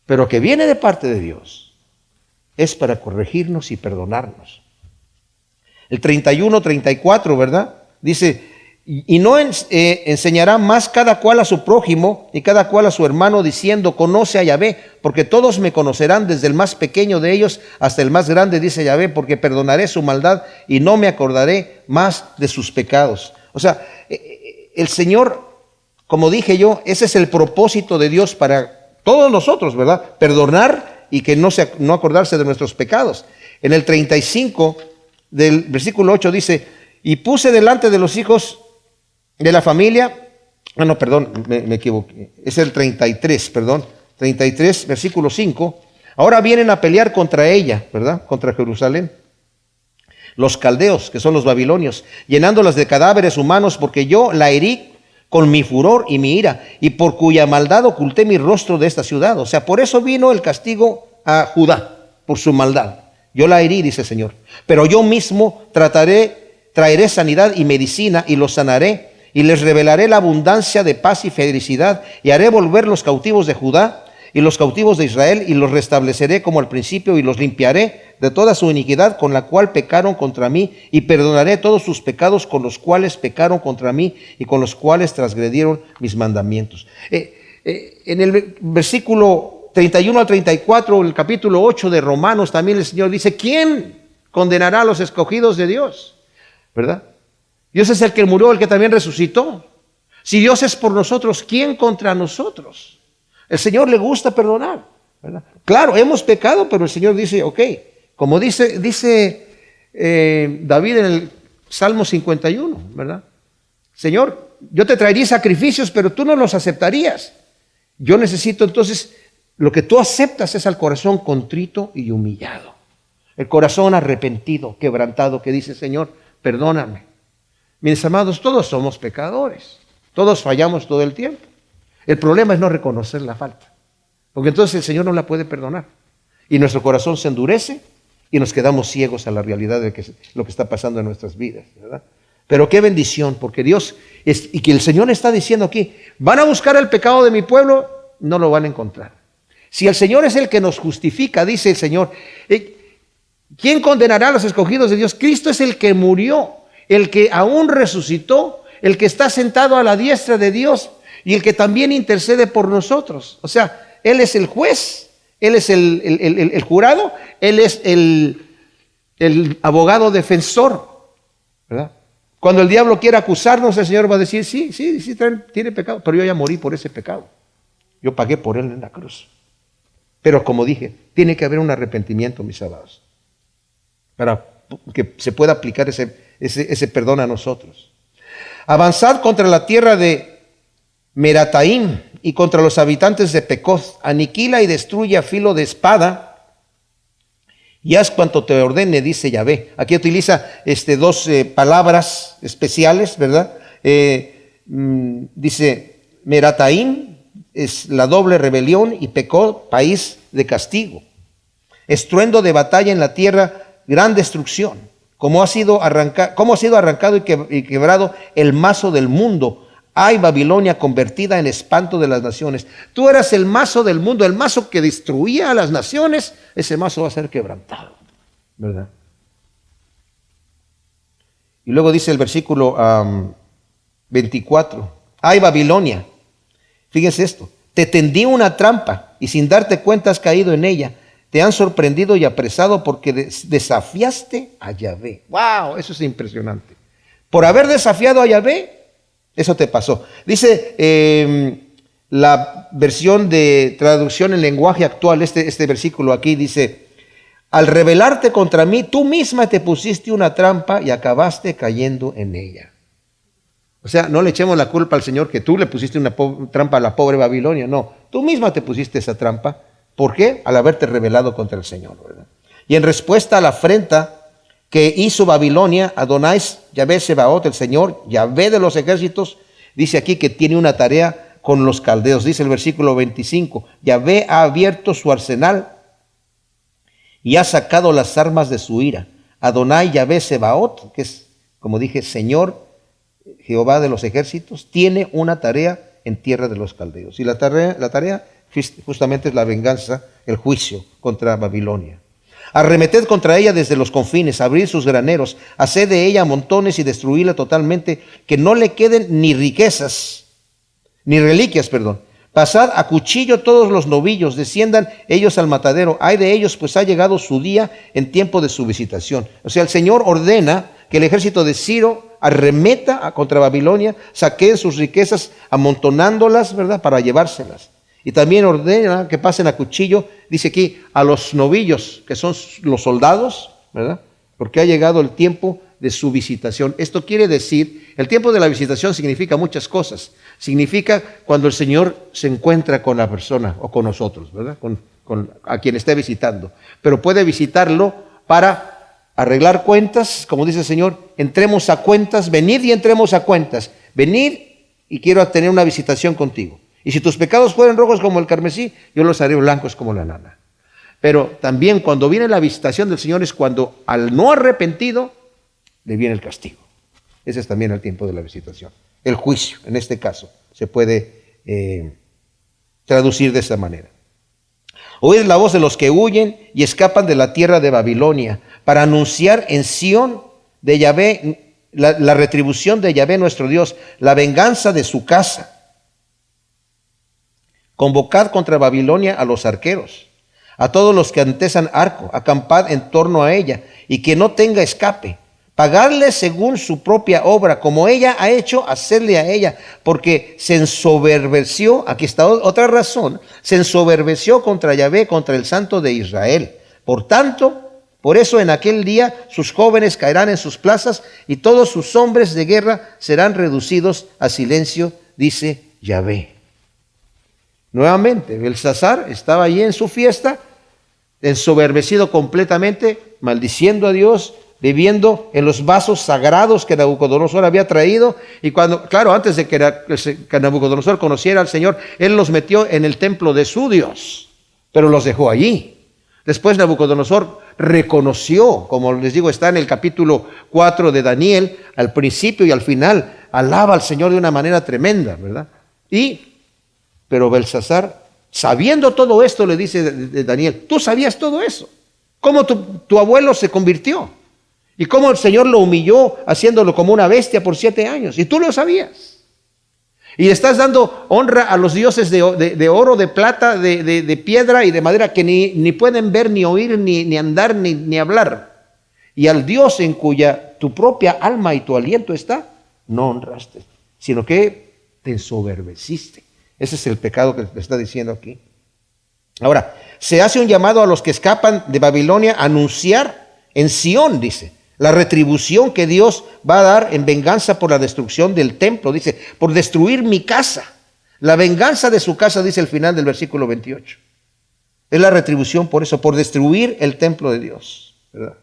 [SPEAKER 1] pero que viene de parte de Dios, es para corregirnos y perdonarnos. El 31, 34, ¿verdad? Dice: y no enseñará más cada cual a su prójimo y cada cual a su hermano, diciendo: conoce a Yahvé, porque todos me conocerán, desde el más pequeño de ellos hasta el más grande, dice Yahvé, porque perdonaré su maldad y no me acordaré más de sus pecados. O sea, el Señor, como dije yo, ese es el propósito de Dios para todos nosotros, ¿verdad? Perdonar y que no acordarse de nuestros pecados. En el 35 del versículo 8 dice: y puse delante de los hijos de la familia, me equivoqué, es el 33, 33, versículo 5, ahora vienen a pelear contra ella, ¿verdad? Contra Jerusalén, los caldeos, que son los babilonios, llenándolas de cadáveres humanos, porque yo la herí con mi furor y mi ira, y por cuya maldad oculté mi rostro de esta ciudad. O sea, por eso vino el castigo a Judá, por su maldad. Yo la herí, dice el Señor, pero yo mismo traeré sanidad y medicina, y los sanaré, y les revelaré la abundancia de paz y felicidad, y haré volver los cautivos de Judá y los cautivos de Israel, y los restableceré como al principio, y los limpiaré de toda su iniquidad con la cual pecaron contra mí, y perdonaré todos sus pecados con los cuales pecaron contra mí y con los cuales transgredieron mis mandamientos. En el versículo 31 al 34, el capítulo 8 de Romanos, también el Señor dice: ¿quién condenará a los escogidos de Dios? ¿Verdad? Dios es el que murió, el que también resucitó. Si Dios es por nosotros, ¿quién contra nosotros? El Señor le gusta perdonar, ¿verdad? Claro, hemos pecado, pero el Señor dice: ok, como dice David en el Salmo 51, ¿verdad? Señor, yo te traería sacrificios, pero tú no los aceptarías. Yo necesito entonces Lo que tú aceptas es al corazón contrito y humillado. El corazón arrepentido, quebrantado, que dice, Señor, perdóname. Mis amados, todos somos pecadores. Todos fallamos todo el tiempo. El problema es no reconocer la falta. Porque entonces el Señor no la puede perdonar. Y nuestro corazón se endurece y nos quedamos ciegos a la realidad de lo que está pasando en nuestras vidas, ¿verdad? Pero qué bendición, porque Dios, y que el Señor está diciendo aquí, van a buscar el pecado de mi pueblo, no lo van a encontrar. Si el Señor es el que nos justifica, dice el Señor, ¿quién condenará a los escogidos de Dios? Cristo es el que murió, el que aún resucitó, el que está sentado a la diestra de Dios y el que también intercede por nosotros. O sea, Él es el juez, Él es el jurado, Él es el abogado defensor, ¿verdad? Cuando el diablo quiera acusarnos, el Señor va a decir, sí, tiene pecado, pero yo ya morí por ese pecado. Yo pagué por él en la cruz. Pero como dije, tiene que haber un arrepentimiento, mis amados, para que se pueda aplicar ese perdón a nosotros. Avanzad contra la tierra de Merataim y contra los habitantes de Pecoz. Aniquila y destruye a filo de espada y haz cuanto te ordene, dice Yahvé. Aquí utiliza dos palabras especiales, ¿verdad? Dice Merataim es la doble rebelión y Pecoz, país de castigo. Estruendo de batalla en la tierra, gran destrucción. Cómo ha sido arrancado y quebrado el mazo del mundo. Ay, Babilonia convertida en espanto de las naciones. Tú eras el mazo del mundo, el mazo que destruía a las naciones. Ese mazo va a ser quebrantado, ¿verdad? Y luego dice el versículo 24. Ay, Babilonia, fíjense esto. Te tendí una trampa y sin darte cuenta has caído en ella. Te han sorprendido y apresado porque desafiaste a Yahvé. ¡Wow! Eso es impresionante. Por haber desafiado a Yahvé, eso te pasó. Dice la versión de traducción en lenguaje actual, este versículo aquí dice, al rebelarte contra mí, tú misma te pusiste una trampa y acabaste cayendo en ella. O sea, no le echemos la culpa al Señor que tú le pusiste una trampa a la pobre Babilonia. No, tú misma te pusiste esa trampa. ¿Por qué? Al haberte rebelado contra el Señor, ¿verdad? Y en respuesta a la afrenta que hizo Babilonia, Adonai, Yahvé Sebaot, el Señor, Yahvé de los ejércitos, dice aquí que tiene una tarea con los caldeos. Dice el versículo 25, Yahvé ha abierto su arsenal y ha sacado las armas de su ira. Adonai, Yahvé Sebaot, que es, como dije, Señor, Jehová de los ejércitos, tiene una tarea en tierra de los caldeos. Y la tarea justamente es la venganza, el juicio contra Babilonia. Arremeted contra ella desde los confines, abrid sus graneros, haced de ella montones y destruirla totalmente, que no le queden ni riquezas, ni reliquias, perdón. Pasad a cuchillo todos los novillos, desciendan ellos al matadero. Ay de ellos, pues ha llegado su día en tiempo de su visitación. O sea, el Señor ordena que el ejército de Ciro arremeta contra Babilonia, saqueen sus riquezas amontonándolas, ¿verdad?, para llevárselas. Y también ordena que pasen a cuchillo, dice aquí, a los novillos, que son los soldados, ¿verdad? Porque ha llegado el tiempo de su visitación. Esto quiere decir, el tiempo de la visitación significa muchas cosas. Significa cuando el Señor se encuentra con la persona o con nosotros, ¿verdad? A quien esté visitando. Pero puede visitarlo para arreglar cuentas, como dice el Señor, entremos a cuentas, venid y entremos a cuentas. Venid y quiero tener una visitación contigo. Y si tus pecados fueren rojos como el carmesí, yo los haré blancos como la lana. Pero también cuando viene la visitación del Señor es cuando al no arrepentido le viene el castigo. Ese es también el tiempo de la visitación. El juicio, en este caso, se puede traducir de esa manera. Oíd la voz de los que huyen y escapan de la tierra de Babilonia, para anunciar en Sión de Yahvé la retribución de Yahvé nuestro Dios, la venganza de su casa. Convocad contra Babilonia a los arqueros, a todos los que antesan arco, acampad en torno a ella, y que no tenga escape. Pagadle según su propia obra, como ella ha hecho, hacerle a ella, porque se ensoberbeció, aquí está otra razón, se ensoberbeció contra Yahvé, contra el Santo de Israel. Por tanto, por eso en aquel día sus jóvenes caerán en sus plazas, y todos sus hombres de guerra serán reducidos a silencio, dice Yahvé. Nuevamente, Belsasar estaba allí en su fiesta, ensoberbecido completamente, maldiciendo a Dios, bebiendo en los vasos sagrados que Nabucodonosor había traído. Y cuando, claro, antes de que Nabucodonosor conociera al Señor, él los metió en el templo de su Dios, pero los dejó allí. Después Nabucodonosor reconoció, como les digo, está en el capítulo 4 de Daniel, al principio y al final, alaba al Señor de una manera tremenda, ¿verdad? Pero Belsasar, sabiendo todo esto, le dice de Daniel, tú sabías todo eso. ¿Cómo tu abuelo se convirtió? Y cómo el Señor lo humilló haciéndolo como una bestia por 7 años. Y tú lo sabías. Y estás dando honra a los dioses de oro, de plata, de piedra y de madera que ni pueden ver, ni oír, ni andar, ni hablar. Y al Dios en cuya tu propia alma y tu aliento está, no honraste, sino que te ensoberbeciste. Ese es el pecado que te está diciendo aquí. Ahora, se hace un llamado a los que escapan de Babilonia a anunciar en Sión, dice, la retribución que Dios va a dar en venganza por la destrucción del templo. Dice, por destruir mi casa. La venganza de su casa, dice el final del versículo 28. Es la retribución por eso, por destruir el templo de Dios, ¿verdad?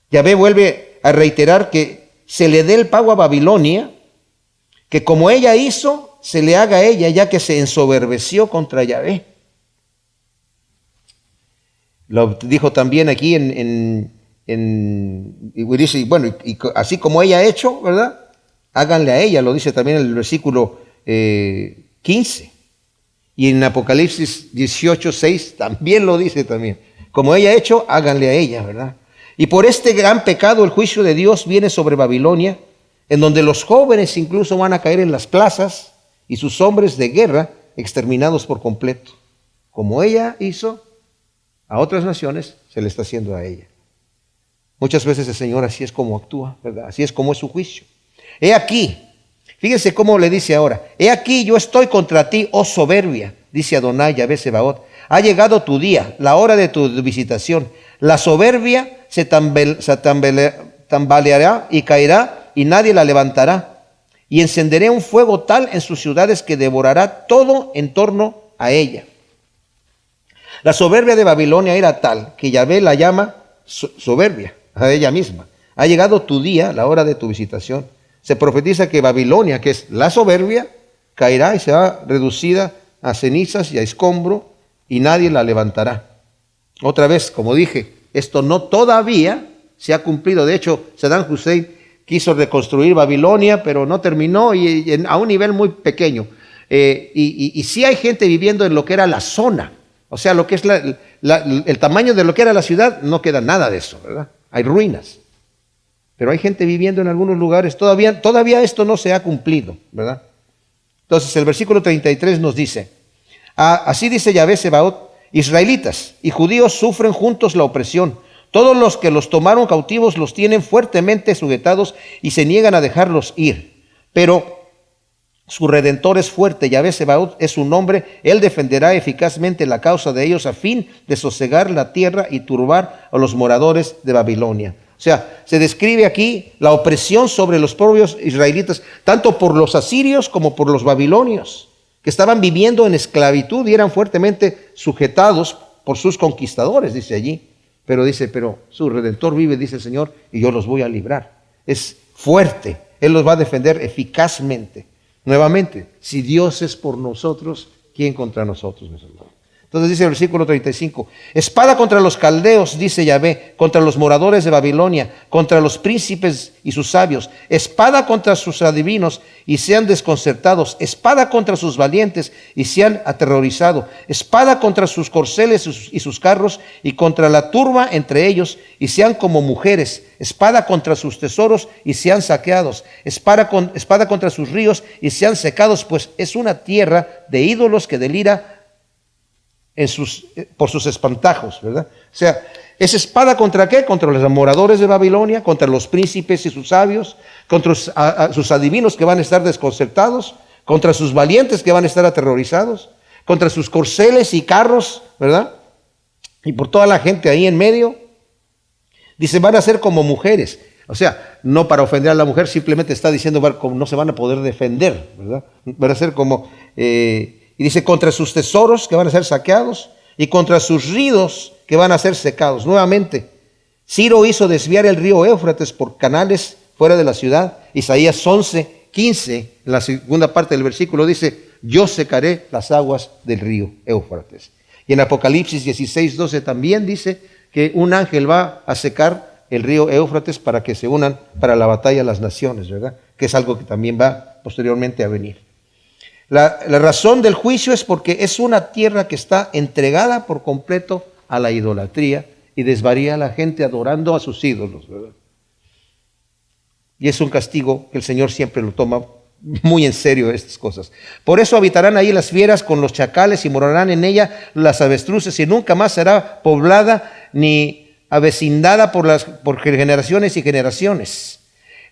[SPEAKER 1] Yahvé vuelve a reiterar que se le dé el pago a Babilonia, que como ella hizo, se le haga a ella, ya que se ensoberbeció contra Yahvé. Lo dijo también aquí y dice, bueno, y así como ella ha hecho, ¿verdad? Háganle a ella, lo dice también en el versículo 15. Y en Apocalipsis 18:6 también lo dice también. Como ella ha hecho, háganle a ella, ¿verdad? Y por este gran pecado el juicio de Dios viene sobre Babilonia, en donde los jóvenes incluso van a caer en las plazas y sus hombres de guerra exterminados por completo. Como ella hizo a otras naciones, se le está haciendo a ella. Muchas veces el Señor así es como actúa, ¿verdad? Así es como es su juicio. He aquí, fíjense cómo le dice ahora, he aquí yo estoy contra ti, oh soberbia, dice Adonai Yahvé Sebaot. Ha llegado tu día, la hora de tu visitación. La soberbia se tambaleará y caerá y nadie la levantará. Y encenderé un fuego tal en sus ciudades que devorará todo en torno a ella. La soberbia de Babilonia era tal que Yahvé la llama soberbia a ella misma. Ha llegado tu día, la hora de tu visitación. Se profetiza que Babilonia, que es la soberbia, caerá y será reducida a cenizas y a escombro y nadie la levantará. Otra vez, como dije, esto no todavía se ha cumplido. De hecho, Saddam Hussein quiso reconstruir Babilonia, pero no terminó y a un nivel muy pequeño. Y sí hay gente viviendo en lo que era la zona. O sea, lo que es el tamaño de lo que era la ciudad, no queda nada de eso, ¿verdad? Hay ruinas. Pero hay gente viviendo en algunos lugares. Todavía esto no se ha cumplido, ¿verdad? Entonces el versículo 33 nos dice, así dice Yahvé Sebaot, israelitas y judíos sufren juntos la opresión. Todos los que los tomaron cautivos los tienen fuertemente sujetados y se niegan a dejarlos ir. Pero su Redentor es fuerte, Yahvé Sebaot es su nombre. Él defenderá eficazmente la causa de ellos a fin de sosegar la tierra y turbar a los moradores de Babilonia. O sea, se describe aquí la opresión sobre los propios israelitas, tanto por los asirios como por los babilonios, que estaban viviendo en esclavitud y eran fuertemente sujetados por sus conquistadores, dice allí. Pero dice, pero su Redentor vive, dice el Señor, y yo los voy a librar. Es fuerte, Él los va a defender eficazmente. Nuevamente, si Dios es por nosotros, ¿quién contra nosotros, mis hermanos? Entonces dice el versículo 35, espada contra los caldeos, dice Yahvé, contra los moradores de Babilonia, contra los príncipes y sus sabios, espada contra sus adivinos y sean desconcertados, espada contra sus valientes y sean aterrorizados, espada contra sus corceles y sus carros y contra la turba entre ellos y sean como mujeres, espada contra sus tesoros y sean saqueados, espada contra sus ríos y sean secados, pues es una tierra de ídolos que delira por sus espantajos, ¿verdad? O sea, ¿es espada contra qué? Contra los moradores de Babilonia, contra los príncipes y sus sabios, contra sus adivinos que van a estar desconcertados, contra sus valientes que van a estar aterrorizados, contra sus corceles y carros, ¿verdad? Y por toda la gente ahí en medio. Dice, van a ser como mujeres. O sea, no para ofender a la mujer, simplemente está diciendo, no se van a poder defender, ¿verdad? Van a ser como... Y dice, contra sus tesoros que van a ser saqueados y contra sus ríos que van a ser secados. Nuevamente, Ciro hizo desviar el río Éufrates por canales fuera de la ciudad. Isaías 11:15, en la segunda parte del versículo dice, yo secaré las aguas del río Éufrates. Y en Apocalipsis 16:12 también dice que un ángel va a secar el río Éufrates para que se unan para la batalla las naciones, ¿verdad? Que es algo que también va posteriormente a venir. La razón del juicio es porque es una tierra que está entregada por completo a la idolatría y desvaría a la gente adorando a sus ídolos, ¿verdad? Y es un castigo que el Señor siempre lo toma muy en serio, estas cosas. Por eso habitarán ahí las fieras con los chacales y morarán en ella las avestruces y nunca más será poblada ni avecindada por generaciones y generaciones.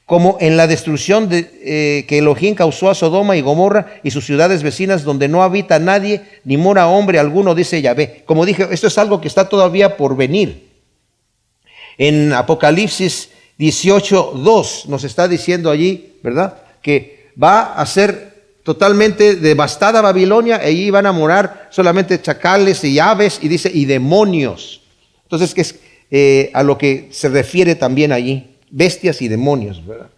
[SPEAKER 1] Como en la destrucción que Elohim causó a Sodoma y Gomorra y sus ciudades vecinas donde no habita nadie ni mora hombre alguno, dice Yahvé. Como dije, esto es algo que está todavía por venir. En Apocalipsis 18:2 nos está diciendo allí, ¿verdad?, que va a ser totalmente devastada Babilonia y allí van a morar solamente chacales y aves y dice, y demonios. Entonces, que es a lo que se refiere también allí. Bestias y demonios, ¿verdad?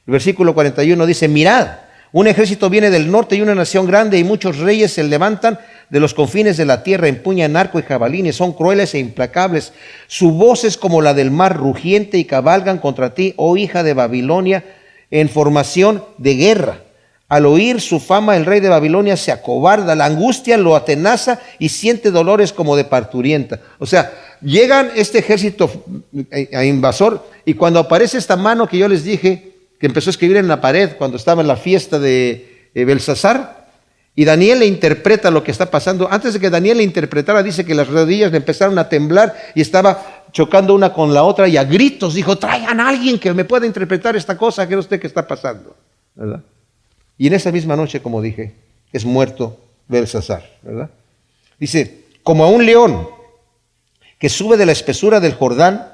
[SPEAKER 1] El versículo 41 dice, mirad, un ejército viene del norte y una nación grande y muchos reyes se levantan de los confines de la tierra, empuñan arco y jabalines, son crueles e implacables. Su voz es como la del mar rugiente y cabalgan contra ti, oh hija de Babilonia, en formación de guerra. Al oír su fama, el rey de Babilonia se acobarda, la angustia lo atenaza y siente dolores como de parturienta. O sea, llegan este ejército invasor y cuando aparece esta mano que yo les dije, que empezó a escribir en la pared cuando estaba en la fiesta de Belsasar, y Daniel le interpreta lo que está pasando. Antes de que Daniel le interpretara, dice que las rodillas le empezaron a temblar y estaba chocando una con la otra y a gritos dijo, traigan a alguien que me pueda interpretar esta cosa, que no sé qué está pasando, ¿verdad? Y en esa misma noche, como dije, es muerto Belsasar, ¿verdad? Dice, como a un león que sube de la espesura del Jordán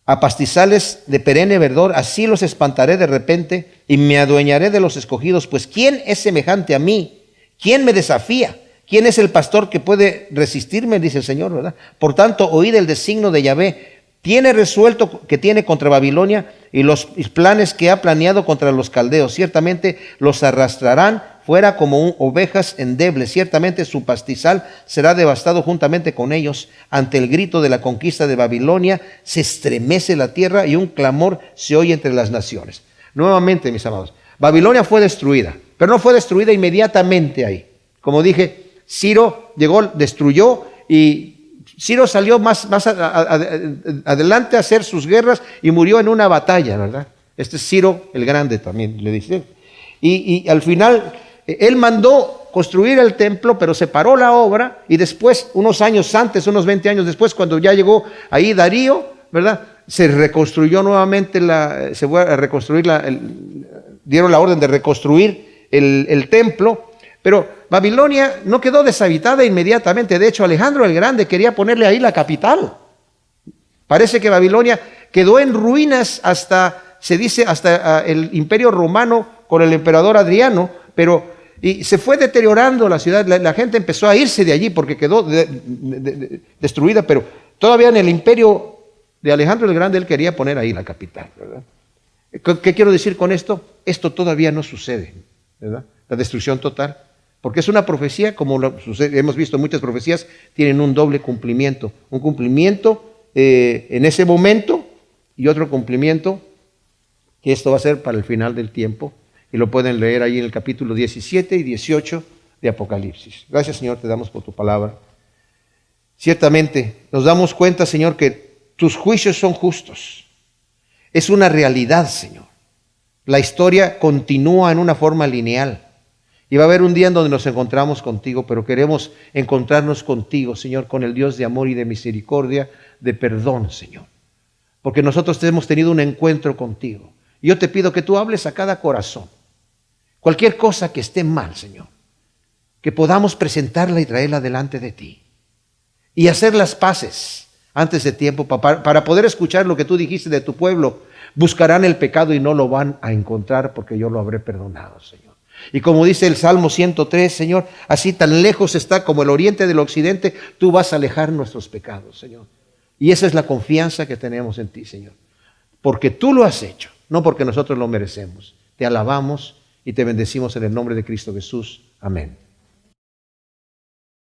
[SPEAKER 1] a pastizales de perenne verdor, así los espantaré de repente y me adueñaré de los escogidos. Pues ¿quién es semejante a mí? ¿Quién me desafía? ¿Quién es el pastor que puede resistirme? Dice el Señor, ¿verdad? Por tanto, oíd el designio de Yahvé. Tiene resuelto que tiene contra Babilonia y los planes que ha planeado contra los caldeos. Ciertamente los arrastrarán fuera como ovejas endebles. Ciertamente su pastizal será devastado juntamente con ellos. Ante el grito de la conquista de Babilonia se estremece la tierra y un clamor se oye entre las naciones. Nuevamente, mis amados, Babilonia fue destruida, pero no fue destruida inmediatamente ahí. Como dije, Ciro llegó, destruyó y Ciro salió más adelante a hacer sus guerras y murió en una batalla, ¿verdad? Este es Ciro el Grande también, le dice. Y al final, él mandó construir el templo, pero se paró la obra y después, unos años antes, unos 20 años después, cuando ya llegó ahí Darío, ¿verdad?, se reconstruyó nuevamente, se fue a reconstruir, dieron la orden de reconstruir el templo. Pero Babilonia no quedó deshabitada inmediatamente. De hecho, Alejandro el Grande quería ponerle ahí la capital. Parece que Babilonia quedó en ruinas hasta, se dice, hasta el Imperio Romano con el emperador Adriano, y se fue deteriorando la ciudad. La gente empezó a irse de allí porque quedó destruida, pero todavía en el imperio de Alejandro el Grande él quería poner ahí la capital, ¿verdad? ¿Qué quiero decir con esto? Esto todavía no sucede, ¿verdad? La destrucción total. Porque es una profecía, como hemos visto, muchas profecías tienen un doble cumplimiento. Un cumplimiento en ese momento y otro cumplimiento que esto va a ser para el final del tiempo. Y lo pueden leer ahí en el capítulo 17 y 18 de Apocalipsis. Gracias, Señor, te damos por tu palabra. Ciertamente nos damos cuenta, Señor, que tus juicios son justos. Es una realidad, Señor. La historia continúa en una forma lineal. Y va a haber un día en donde nos encontramos contigo, pero queremos encontrarnos contigo, Señor, con el Dios de amor y de misericordia, de perdón, Señor. Porque nosotros hemos tenido un encuentro contigo. Y yo te pido que tú hables a cada corazón. Cualquier cosa que esté mal, Señor, que podamos presentarla y traerla delante de ti. Y hacer las paces antes de tiempo para poder escuchar lo que tú dijiste de tu pueblo. Buscarán el pecado y no lo van a encontrar porque yo lo habré perdonado, Señor. Y como dice el Salmo 103, Señor, así tan lejos está como el oriente del occidente, tú vas a alejar nuestros pecados, Señor. Y esa es la confianza que tenemos en ti, Señor. Porque tú lo has hecho, no porque nosotros lo merecemos. Te alabamos y te bendecimos en el nombre de Cristo Jesús. Amén.